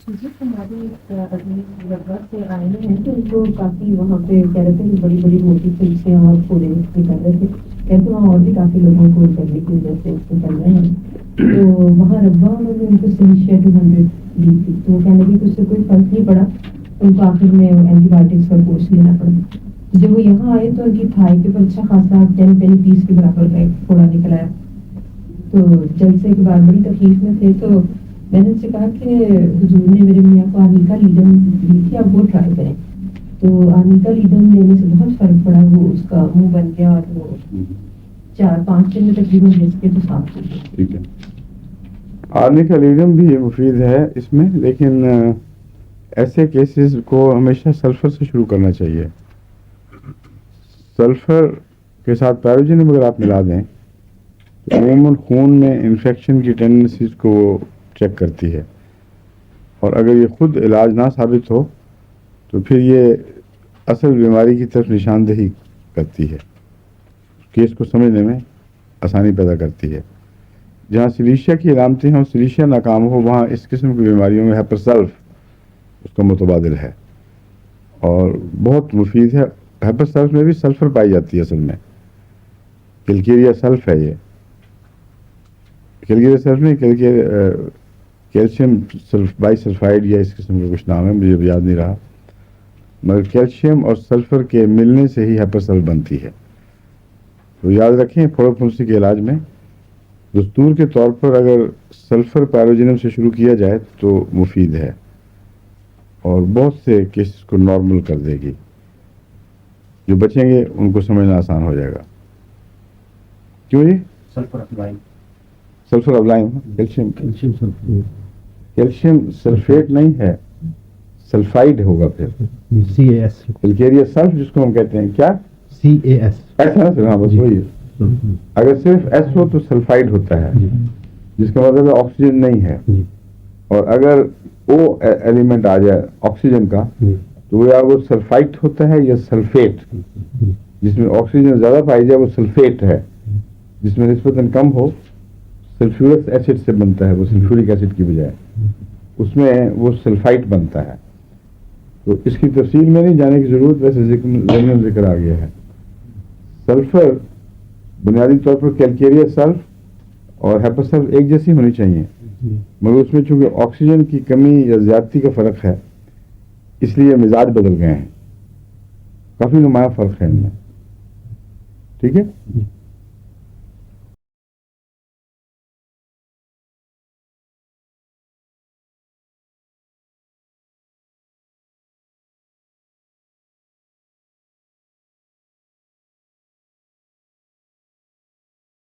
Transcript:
جی ہماری عزیز ربا سے آئے ہیں تو ان کو کافی وہاں پہ کہہ رہے تھے کہ بڑی بڑی موٹی سے اور پورے نکل رہے تھے، کہتے وہاں اور بھی کافی لوگوں کو کرنے کی وجہ سے نکل رہے ہیں. تو وہاں ربا انہوں نے ان کو سلیشیا 200 دی تھی، تو وہ کہنے لگے کہ اس سے کوئی فرق نہیں پڑا، ان کو آخر میں اینٹی بایوٹکس کا کورس لینا پڑا. جب وہ یہاں آئے تو ان کی تھائی کے اوپر اچھا خاصا 10 پینی پیس کے برابر کا ایک پھوڑا نکل آیا. تو جلسے کے بعد بڑی تکلیف میں تھے، تو میں نے ان سے کہا کہ حضور نے میرے میاں کو آنیکا لیڈن دی تھی، آپ وہ ٹرائی کریں. تو آنیکا لیڈن دینے سے بہت فرق پڑا، وہ اس کا منہ بن گیا اور وہ 4-5 دن میں تقریباً جس کے تو صاف ہو گیا. ٹھیک ہے، آرنیکا لیڈم بھی مفید ہے اس میں، لیکن ایسے کیسز کو ہمیشہ سلفر سے شروع کرنا چاہیے. سلفر کے ساتھ پیروجینم اگر آپ ملا دیں تو عموماً خون میں انفیکشن کی ٹینڈنسیز کو چیک کرتی ہے، اور اگر یہ خود علاج نہ ثابت ہو تو پھر یہ اصل بیماری کی طرف نشاندہی کرتی ہے، کیس کو سمجھنے میں آسانی پیدا کرتی ہے. جہاں سلیشیا کی علامتیں ہیں اور سلیشیا ناکام ہو، وہاں اس قسم کی بیماریوں میں ہیپرسلف اس کا متبادل ہے اور بہت مفید ہے. ہیپرسلف میں بھی سلفر پائی جاتی ہے، اصل میں کیلکیریا سلف ہے. یہ کیلکیریا سلف نہیں، کیلشیم بائی سلفائڈ یا اس قسم کا کچھ نام ہے، مجھے یاد نہیں رہا، مگر کیلشیم اور سلفر کے ملنے سے ہی ہیپرسلف بنتی ہے. تو یاد رکھیں، پھوڑا پھنسی کے علاج میں دستور کے طور پر اگر سلفر پیروجینم سے شروع کیا جائے تو مفید ہے اور بہت سے کیسز کو نارمل کر دے گی. جو بچیں گے ان کو سمجھنا آسان ہو جائے گا. کیوں جی؟ سلفر ابلائم کیلشیم سلفیٹ نہیں ہے، سلفائڈ ہوگا. پھر CAS کیلکیریا سلف جس کو ہم کہتے ہیں، کیا CAS ایسا نا سر؟ ہاں بس وہی ہے. اگر صرف ایس ہو تو سلفائڈ ہوتا ہے، جس کا مطلب ہے آکسیجن نہیں ہے. اور اگر او ایلیمنٹ آ جائے آکسیجن کا تو یا وہ سلفائٹ ہوتا ہے یا سلفیٹ. جس میں آکسیجن زیادہ پائی جائے وہ سلفیٹ ہے، جس میں نسبتاً کم ہو سلفیورس ایسڈ سے بنتا ہے، وہ سلفورک ایسڈ کی بجائے اس میں وہ سلفائٹ بنتا ہے. تو اس کی تفصیل میں نہیں جانے کی ضرورت، ویسے ضمن ذکر آ گیا ہے. سلفر بنیادی طور پر کیلکیریا سلف اور ہیپرسلف ایک جیسی ہونی چاہیے، مگر اس میں چونکہ آکسیجن کی کمی یا زیادتی کا فرق ہے اس لیے مزاج بدل گئے ہیں. کافی نمایاں فرق ہے ان میں. ٹھیک ہے.